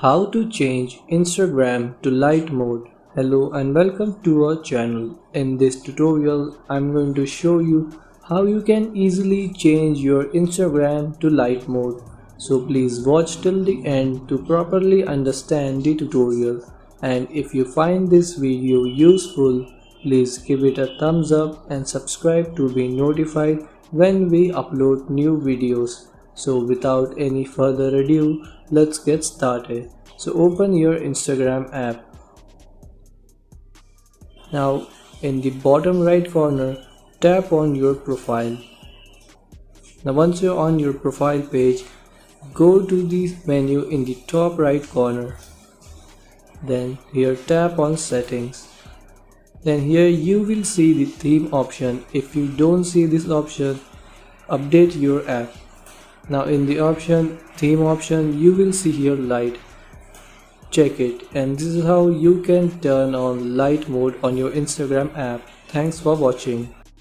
How to change Instagram to light mode. Hello and welcome to our channel. In this tutorial, I'm going to show you how you can easily change your Instagram to light mode. So please watch till the end to properly understand the tutorial. And if you find this video useful, please give it a thumbs up and subscribe to be notified when we upload new videos. So without any further ado, let's get started. So open your Instagram app. Now in the bottom right corner, tap on your profile. Now once you're on your profile page, go to the menu in the top right corner. Then here tap on settings. Then here you will see the theme option. If you don't see this option, update your app. Now in the theme option, you will see here light. Check it, and this is how you can turn on light mode on your Instagram app. Thanks for watching.